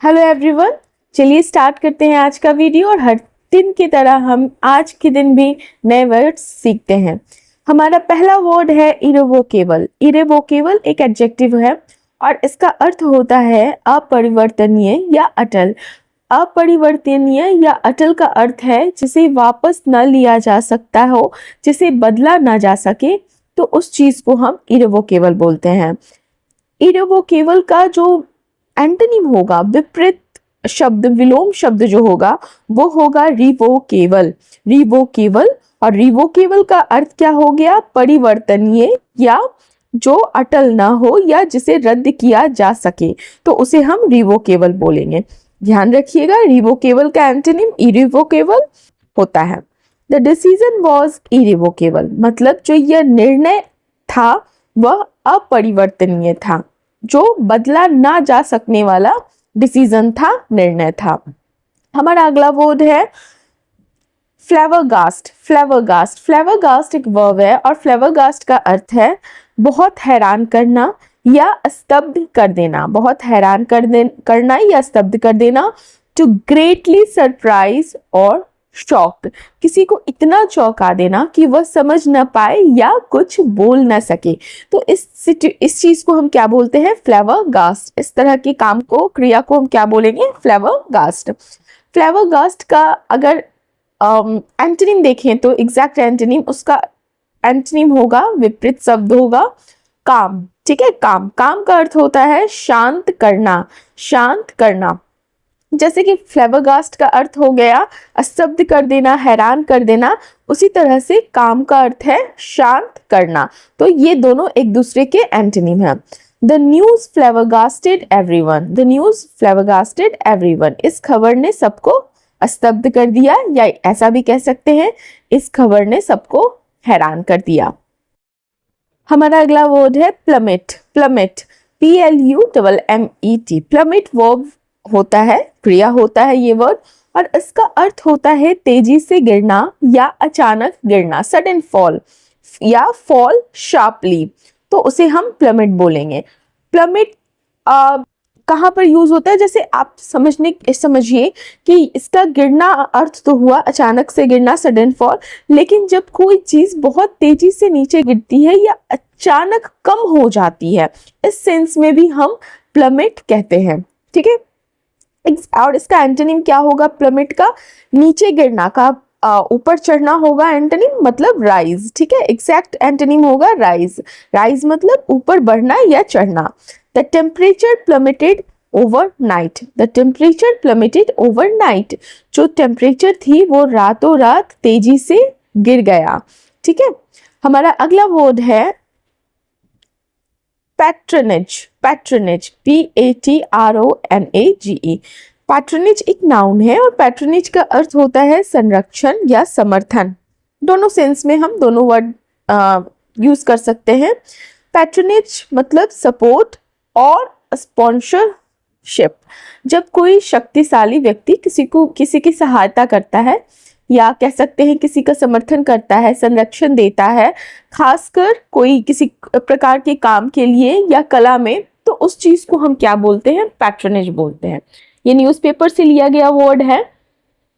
Hello everyone, चलिए start करते हैं आज का वीडियो। और हर दिन की तरह हम आज के दिन भी नए वर्ड्स सीखते हैं। हमारा पहला वर्ड है इरेवोकेबल। इरेवोकेबल एक एडजेक्टिव है और इसका अर्थ होता है अपरिवर्तनीय या अटल। अपरिवर्तनीय या अटल का अर्थ है जिसे वापस न लिया जा सकता हो, जिसे बदला ना जा सके, तो उस चीज को हम इरेवोकेबल बोलते हैं। इरेवोकेबल का जो एंटोनिम होगा, विपरीत शब्द, विलोम शब्द जो होगा वो होगा रिवोकेबल। रिवोकेबल, और रिवोकेबल का अर्थ क्या हो गया? परिवर्तनीय या जो अटल ना हो या जिसे रद्द किया जा सके, तो उसे हम रिवोकेबल बोलेंगे। ध्यान रखिएगा, रिवोकेबल का एंटोनिम इरिवोकेबल होता है। द डिसीजन वॉज इरिवोकेबल, मतलब जो यह निर्णय था वह अपरिवर्तनीय था, जो बदला ना जा सकने वाला डिसीजन था, निर्णय था। हमारा अगला वर्ड है फ्लेवरगास्ट। फ्लेवरगास्ट, फ्लेवरगास्ट एक वर्ब है और फ्लेवरगास्ट का अर्थ है बहुत हैरान करना या स्तब्ध कर देना। बहुत हैरान करना या स्तब्ध कर देना। टू ग्रेटली सरप्राइज और शॉक्ड, किसी को इतना चौंका देना कि वह समझ न पाए या कुछ बोल न सके, तो इस चीज को हम क्या बोलते हैं? फ्लेवरगास्ट। इस तरह के काम को, क्रिया को हम क्या बोलेंगे? फ्लेवरगास्ट। फ्लेवरगास्ट का अगर एंटोनिम देखें तो एग्जैक्ट एंटोनिम, उसका एंटोनिम होगा, विपरीत शब्द होगा काम। ठीक है, काम। काम का अर्थ होता है शांत करना, शांत करना। जैसे कि फ्लेवरगास्ट का अर्थ हो गया स्तब्ध कर देना, हैरान कर देना, उसी तरह से काम का अर्थ है शांत करना। तो ये दोनों एक दूसरे के एंटोनिम हैं। The news flabbergasted everyone. The news flabbergasted everyone, इस खबर ने सबको स्तब्ध कर दिया, या ऐसा भी कह सकते हैं इस खबर ने सबको हैरान कर दिया। हमारा अगला वर्ड है plummet. Plummet, PLUMMET। Plummet verb होता है, क्रिया होता है ये वर्ड, और इसका अर्थ होता है तेजी से गिरना या अचानक गिरना, सडन फॉल या फॉल शार्पली, तो उसे हम प्लमेट बोलेंगे। प्लमेट कहाँ पर यूज होता है? जैसे आप समझिए कि इसका गिरना अर्थ तो हुआ अचानक से गिरना, सडन फॉल, लेकिन जब कोई चीज बहुत तेजी से नीचे गिरती है या अचानक कम हो जाती है, इस सेंस में भी हम प्लमेट कहते हैं। ठीक है, और इसका एंटोनिम क्या होगा? प्लमेट का नीचे गिरना का ऊपर चढ़ना होगा एंटोनिम, मतलब राइज। ठीक है, एग्जैक्ट एंटोनिम होगा राइज। राइज मतलब ऊपर बढ़ना या चढ़ना। The temperature plummeted overnight. The temperature plummeted overnight, जो टेम्परेचर थी वो रातों रात तेजी से गिर गया। ठीक है, हमारा अगला वर्ड है पैट्रनेज। Patronage, PATRONAGE। पैट्रनेज एक नाउन है और पैट्रनेज का अर्थ होता है संरक्षण या समर्थन। दोनों सेंस में हम दोनों वर्ड यूज कर सकते हैं। पैट्रनेज मतलब सपोर्ट और स्पॉन्सरशिप। जब कोई शक्तिशाली व्यक्ति किसी की सहायता करता है, या कह सकते हैं किसी का समर्थन करता है, संरक्षण देता है, खासकर कोई किसी प्रकार के काम के लिए या कला में, तो उस चीज को हम क्या बोलते हैं? पैट्रनेज बोलते हैं। ये न्यूज़पेपर से लिया गया वर्ड है।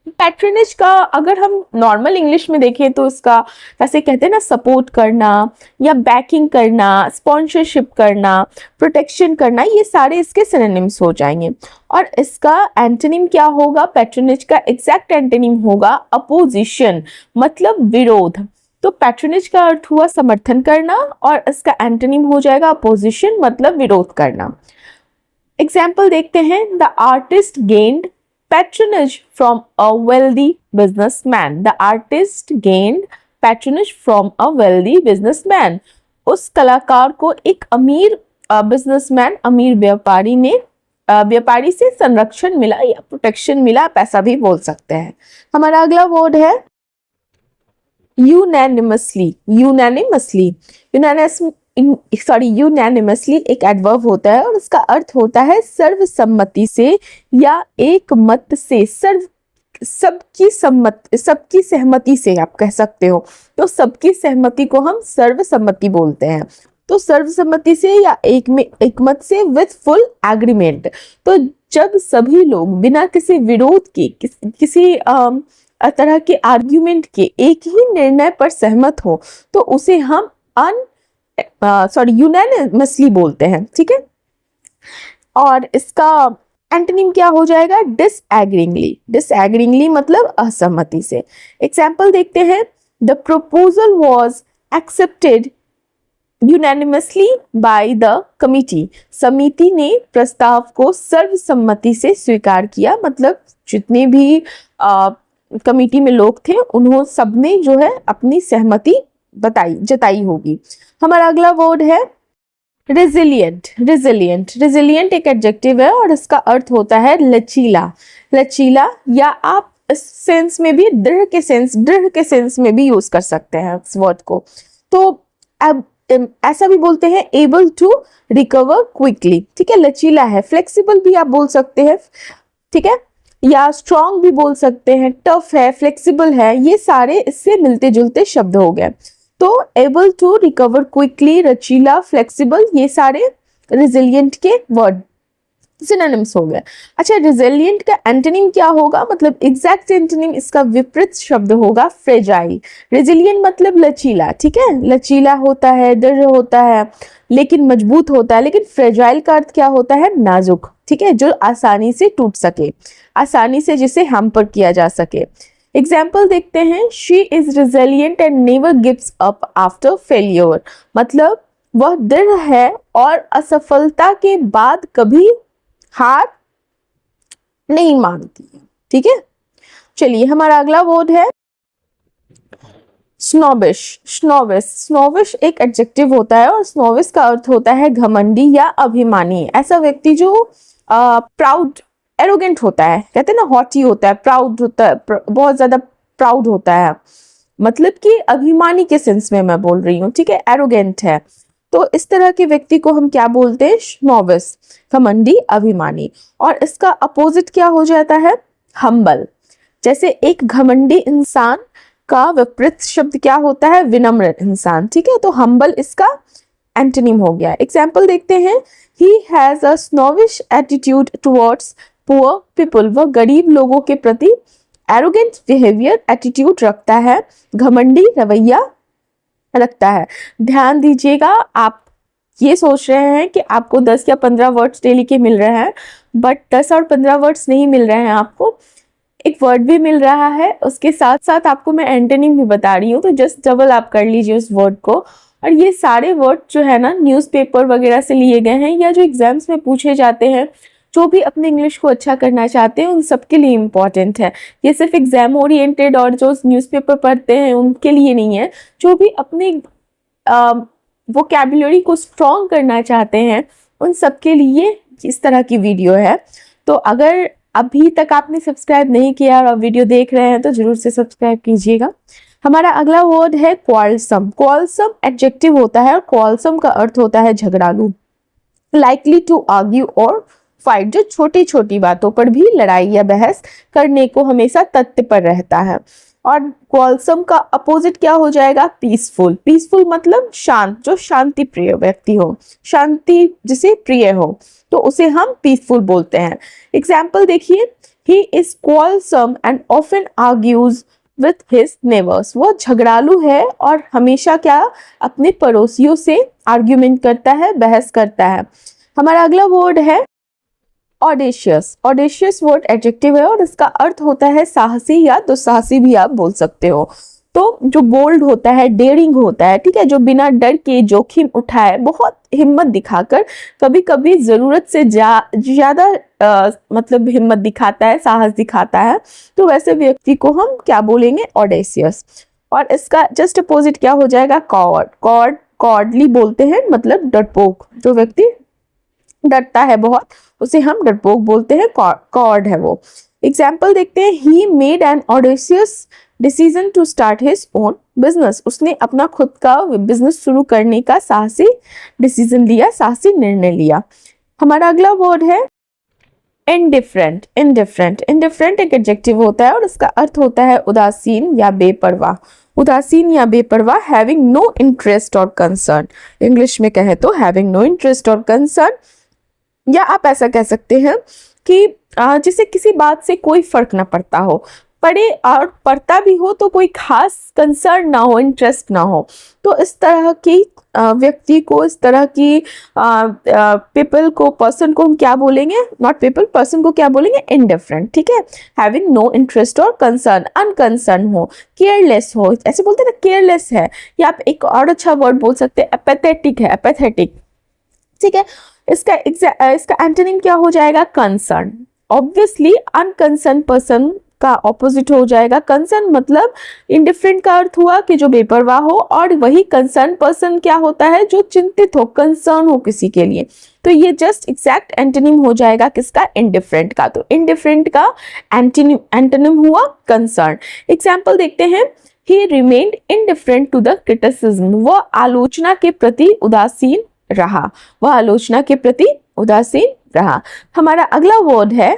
पैट्रनेज का अगर हम नॉर्मल इंग्लिश में देखें तो इसका वैसे कहते हैं ना, सपोर्ट करना या बैकिंग करना, स्पॉन्सरशिप करना, प्रोटेक्शन करना, ये सारे इसके सिनोनिम्स हो जाएंगे। और इसका एंटोनिम क्या होगा? पैट्रनेज का एग्जैक्ट एंटोनिम होगा अपोजिशन, मतलब विरोध। तो पैट्रनेज का अर्थ हुआ समर्थन करना और इसका एंटोनिम हो जाएगा अपोजिशन, मतलब विरोध करना। एग्जाम्पल देखते हैं। The artist gained patronage from a wealthy businessman. The artist gained patronage from a wealthy businessman. उस कलाकार को एक अमीर बिजनेसमैन, अमीर व्यापारी से संरक्षण मिला या प्रोटेक्शन मिला, पैसा भी बोल सकते हैं। हमारा अगला वर्ड है यूनैनिमसली। यूनैनिमसली एक एडवर्ब होता है और इसका अर्थ होता है सर्वसम्मति से या एक मत से, सबकी सहमति से आप कह सकते हो। तो सबकी सहमति को हम सर्वसम्मति बोलते हैं। तो सर्वसम्मति से या एकमत से विथ फुल एग्रीमेंट। तो जब सभी लोग बिना किसी विरोध के किसी तरह के आर्ग्यूमेंट के एक ही निर्णय पर सहमत हो तो उसे हम यूनानिमसली बोलते हैं, ठीक है। और इसका एंटोनिम क्या हो जाएगा? डिसएग्रींगली। डिसएग्रींगली मतलब असहमति से। एग्जाम्पल देखते हैं, the proposal was accepted unanimously by the committee. समिति ने प्रस्ताव को सर्वसम्मति से स्वीकार किया, मतलब जितने भी कमिटी में लोग थे उन्होंने सबने जो है अपनी सहमति जताई होगी। हमारा अगला वर्ड है रेजिलिएंट। रेजिलिएंट एक एडजेक्टिव है और इसका अर्थ होता है लचीला। लचीला, या आप इस सेंस में भी दृढ़ के सेंस में भी यूज कर सकते हैं इस वर्ड को। तो अब ऐसा भी बोलते हैं एबल टू रिकवर क्विकली, ठीक है। लचीला है, फ्लेक्सिबल भी आप बोल सकते हैं, ठीक है, या स्ट्रॉन्ग भी बोल सकते हैं, टफ है, फ्लेक्सिबल है, ये सारे इससे मिलते जुलते शब्द हो गए। तो एबल टू रिकवर क्विकली, लचीला, फ्लेक्सिबल, ये सारे रेजिलिएंट के वर्ड सिनोनिम्स हो गए। अच्छा, रेजिलिएंट का एंटोनिम क्या होगा? मतलब एग्जैक्ट एंटोनिम इसका विपरीत शब्द होगा फ्रेजाइल। रेजिलिएंट मतलब लचीला, ठीक है, लचीला होता है, दृढ़ होता है, लेकिन मजबूत होता है। लेकिन फ्रेजाइल का अर्थ क्या होता है? नाजुक, ठीक है, जो आसानी से टूट सके, आसानी से जिसे हैम्पर किया जा सके। एग्जाम्पल देखते हैं, she is resilient and never gives up after failure. मतलब वह दृढ़ है और असफलता के बाद कभी हार नहीं मानती है, ठीक है। चलिए, हमारा अगला वर्ड है स्नोबिश। स्नोबिश एक एडजेक्टिव होता है और स्नोबिश का अर्थ होता है घमंडी या अभिमानी। ऐसा व्यक्ति जो प्राउड, एरोगेंट होता है, कहते हैं ना, हॉटी होता है, प्राउड होता है, बहुत ज्यादा प्राउड होता है, मतलब कि अभिमानी के सेंस में मैं बोल रही हूँ, ठीक है, एरोगेंट है। तो इस तरह के व्यक्ति को हम क्या बोलते हैं? स्नोबिश, घमंडी, अभिमानी। और इसका अपोजिट क्या हो जाता है? हम्बल। जैसे एक घमंडी इंसान का विपरीत शब्द क्या होता है? विनम्र इंसान, ठीक है। तो हम्बल इसका एंटोनिम हो गया। एग्जाम्पल देखते हैं, he has a snobbish attitude towards poor people. वह गरीब लोगों के प्रति एरोगेंट बिहेवियर, एटीट्यूड रखता है, घमंडी रवैया रखता है। ध्यान दीजिएगा, आप ये सोच रहे हैं कि आपको 10 या 15 वर्ड्स डेली के मिल रहे हैं, बट 10 और 15 वर्ड्स नहीं मिल रहे हैं, आपको एक वर्ड भी मिल रहा है, उसके साथ साथ आपको मैं एंटोनिम भी बता रही हूँ। तो जस्ट डबल आप कर लीजिए उस वर्ड को। और ये सारे वर्ड जो है ना, न्यूज़पेपर वगैरह से लिए गए हैं या जो एग्जाम्स में पूछे जाते हैं, जो भी अपने इंग्लिश को अच्छा करना चाहते हैं उन सबके लिए इम्पॉर्टेंट है। ये सिर्फ एग्जाम ओरिएंटेड और जो न्यूज़पेपर पढ़ते हैं उनके लिए नहीं है, जो भी अपने वोकैबुलरी को स्ट्रॉन्ग करना चाहते हैं उन सबके लिए इस तरह की वीडियो है। तो अगर अभी तक आपने सब्सक्राइब नहीं किया और वीडियो देख रहे हैं तो जरूर से सब्सक्राइब कीजिएगा। हमारा अगला वर्ड है क्वालसम। क्वालसम एडजेक्टिव होता है और क्वालसम का अर्थ होता है झगड़ालू, लाइकली टू आर्ग्यू और फाइट, जो छोटी छोटी बातों पर भी लड़ाई या बहस करने को हमेशा तत्पर पर रहता है। और क्वालसम का अपोजिट क्या हो जाएगा? पीसफुल। पीसफुल मतलब शांत, जो शांति प्रिय व्यक्ति हो, शांति जिसे प्रिय हो, तो उसे हम पीसफुल बोलते हैं। एग्जाम्पल देखिए, he is quarrelsome and often argues with his neighbours. वो झगड़ालू है और हमेशा क्या, अपने पड़ोसियों से आर्ग्यूमेंट करता है, बहस करता है। हमारा अगला वर्ड है ऑडेशियस। ऑडेशियस वर्ड एडजेक्टिव है और इसका अर्थ होता है साहसी या दुस्साहसी भी आप बोल सकते हो। तो जो बोल्ड होता है, डेयरिंग होता है, ठीक है, जो बिना डर के जोखिम उठाए, बहुत हिम्मत दिखाकर, कभी कभी जरूरत से ज्यादा मतलब हिम्मत दिखाता है, साहस दिखाता है, तो वैसे व्यक्ति को हम क्या बोलेंगे? ऑडेशियस। और इसका जस्ट अपोजिट क्या हो जाएगा? कॉवर्ड। कॉवर्डली बोलते हैं, मतलब डरपोक, जो व्यक्ति डरता है बहुत उसे हम डरपोक बोलते हैं, कॉवर्ड है वो। एग्जाम्पल देखते हैं, he made an audacious decision to start his own business. उसने अपना खुद का बिजनेस शुरू करने का साहसी डिसीजन लिया, साहसी निर्णय लिया। हमारा अगला वर्ड है इनडिफरेंट, इनडिफरेंट, इनडिफरेंट एक एडजेक्टिव होता है और इसका अर्थ होता है उदासीन या बेपरवाह, उदासीन या बेपरवाह, हैविंग नो इंटरेस्ट और कंसर्न। इंग्लिश में कहे तो हैविंग नो इंटरेस्ट और कंसर्न, या आप ऐसा कह सकते हैं कि जिसे किसी बात से कोई फर्क ना पड़ता हो, पढ़े और पढ़ता भी हो तो कोई खास कंसर्न ना हो, इंटरेस्ट ना हो। तो इस तरह की व्यक्ति को, इस तरह की पीपल को, पर्सन को हम क्या बोलेंगे, नॉट पीपल, पर्सन को क्या बोलेंगे, इनडिफरेंट, ठीक है। हैविंग नो इंटरेस्ट और कंसर्न, अनकंसर्न हो, केयरलेस हो, ऐसे बोलते हैं ना, केयरलेस है। या आप एक और अच्छा वर्ड बोल सकते हैं, एपैथेटिक है, एपैथेटिक, ठीक है। इसका एंटोनिम क्या हो जाएगा, कंसर्न। ऑब्वियसली अनकंसर्न पर्सन का ऑपोजिट हो जाएगा कंसर्न, मतलब इंडिफरेंट का अर्थ हुआ कि जो बेपरवाह हो, और वही कंसर्न पर्सन क्या होता है, जो चिंतित हो, कंसर्न हो किसी के लिए। तो ये जस्ट एग्जैक्ट एंटोनिम हो जाएगा किसका, इंडिफरेंट का। तो इंडिफरेंट का एंटोनिम हुआ कंसर्न। एग्जाम्पल देखते हैं, he remained indifferent to the criticism, वह आलोचना के प्रति उदासीन रहा, वह आलोचना के प्रति उदासीन रहा। हमारा अगला वर्ड है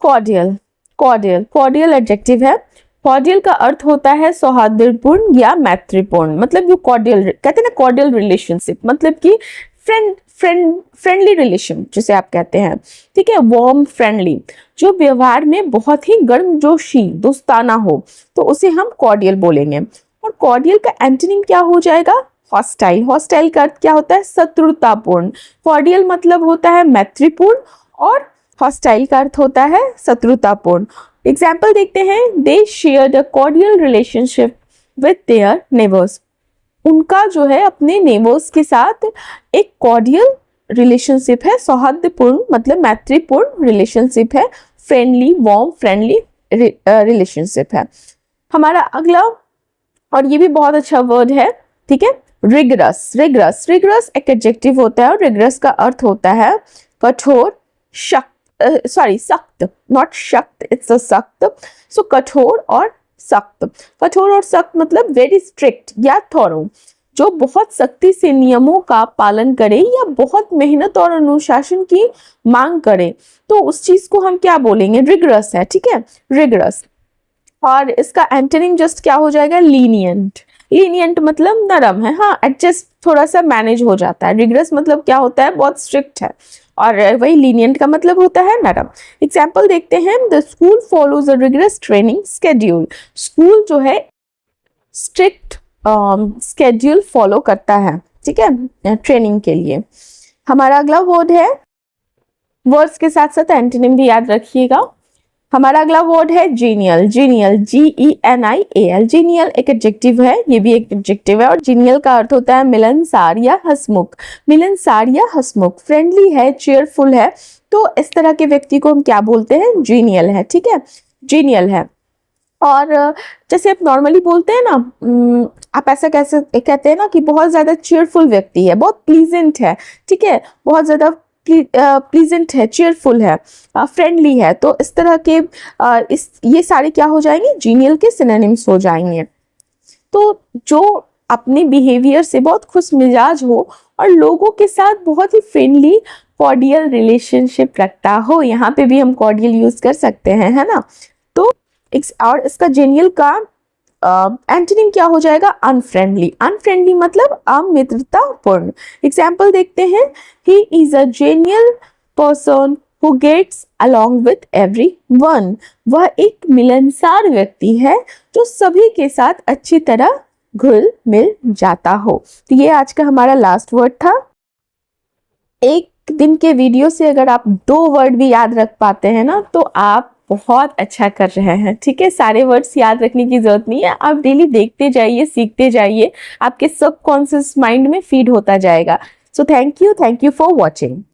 कॉर्डियल। कॉर्डियल, कॉर्डियल एडजेक्टिव है। कॉर्डियल का अर्थ होता है सौहार्दपूर्ण या मैत्रीपूर्ण, मतलब जो कॉर्डियल कहते हैं ना, कॉर्डियल रिलेशनशिप मतलब कि फ्रेंडली रिलेशन जिसे आप कहते हैं, ठीक है। वार्म, फ्रेंडली, जो व्यवहार में बहुत ही गर्मजोशी, दोस्ताना हो, तो उसे हम कॉर्डियल बोलेंगे। और कॉर्डियल का एंटोनिम क्या हो जाएगा, हॉस्टाइल। हॉस्टाइल का अर्थ क्या होता है, शत्रुतापूर्ण। कॉर्डियल मतलब होता है मैत्रीपूर्ण और हॉस्टाइल का अर्थ होता है शत्रुतापूर्ण। एग्जाम्पल देखते हैं, दे shared a cordial relationship with their neighbours, उनका जो है अपने नेबर्स के साथ एक कॉर्डियल रिलेशनशिप है, सौहार्दपूर्ण मतलब मैत्रीपूर्ण रिलेशनशिप है, फ्रेंडली, वार्म, फ्रेंडली रिलेशनशिप है। हमारा अगला, और ये भी बहुत अच्छा वर्ड है, ठीक है, रिगरस। रिगरस, रिगरस एक एडजेक्टिव होता है और रिगरस का अर्थ होता है कठोर, सख्त, नॉट शक्त, इट्स अ सख्त। सो कठोर और सख्त, कठोर और सख्त मतलब वेरी स्ट्रिक्ट या थॉरो, जो बहुत सख्ती से नियमों का पालन करे या बहुत मेहनत और अनुशासन की मांग करे, तो उस चीज को हम क्या बोलेंगे, रिगरस है, ठीक है, रिगरस। और इसका एंटोनिम जस्ट क्या हो जाएगा, लीनियंट। लीनियंट मतलब नरम है, हाँ, एडजस्ट, थोड़ा सा मैनेज हो जाता है। रिगरस मतलब क्या होता है, बहुत स्ट्रिक्ट है, और वही लीनियंट का मतलब होता है नरम। एग्जाम्पल देखते हैं, the school follows a rigorous training schedule, school जो है स्ट्रिक्ट स्केड्यूल फॉलो करता है, ठीक है, ट्रेनिंग के लिए। हमारा अगला वर्ड है, वर्ड्स के साथ साथ एंटोनिम भी याद रखिएगा। हमारा अगला वर्ड है जीनियल। जीनियल, GENIAL, जीनियल एक एडजेक्टिव है, ये भी एक एडजेक्टिव है, और जीनियल का अर्थ होता है मिलनसार या हंसमुख, मिलनसार या हंसमुख, फ्रेंडली है, चेयरफुल है, तो इस तरह के व्यक्ति को हम क्या बोलते हैं, जीनियल है, ठीक है, जीनियल है। और जैसे आप नॉर्मली बोलते हैं ना, आप ऐसा कैसे कहते हैं ना कि बहुत ज्यादा चेयरफुल व्यक्ति है, बहुत प्लीजेंट है, ठीक है, बहुत ज्यादा प्लीजेंट है, चेयरफुल है, फ्रेंडली है, तो इस तरह के ये सारे क्या हो जाएंगे, जीनियल के सिनोनिम्स हो जाएंगे। तो जो अपने बिहेवियर से बहुत खुश मिजाज हो और लोगों के साथ बहुत ही फ्रेंडली कॉर्डियल रिलेशनशिप रखता हो, यहाँ पे भी हम कॉर्डियल यूज कर सकते हैं, है ना। तो और इसका जीनियल का एंटोनिम क्या हो जाएगा, अनफ्रेंडली। अनफ्रेंडली मतलब अमित्रतापूर्ण। एग्जाम्पल देखते हैं, he is a genuine person who gets along with everyone, वह एक मिलनसार व्यक्ति है जो सभी के साथ अच्छी तरह घुल मिल जाता हो। तो ये आज का हमारा लास्ट वर्ड था। एक दिन के वीडियो से अगर आप 2 वर्ड भी याद रख पाते हैं ना, तो आप बहुत अच्छा कर रहे हैं, ठीक है। सारे वर्ड्स याद रखने की जरूरत नहीं है, आप डेली देखते जाइए, सीखते जाइए, आपके सबकॉन्शियस माइंड में फीड होता जाएगा। So thank you for watching.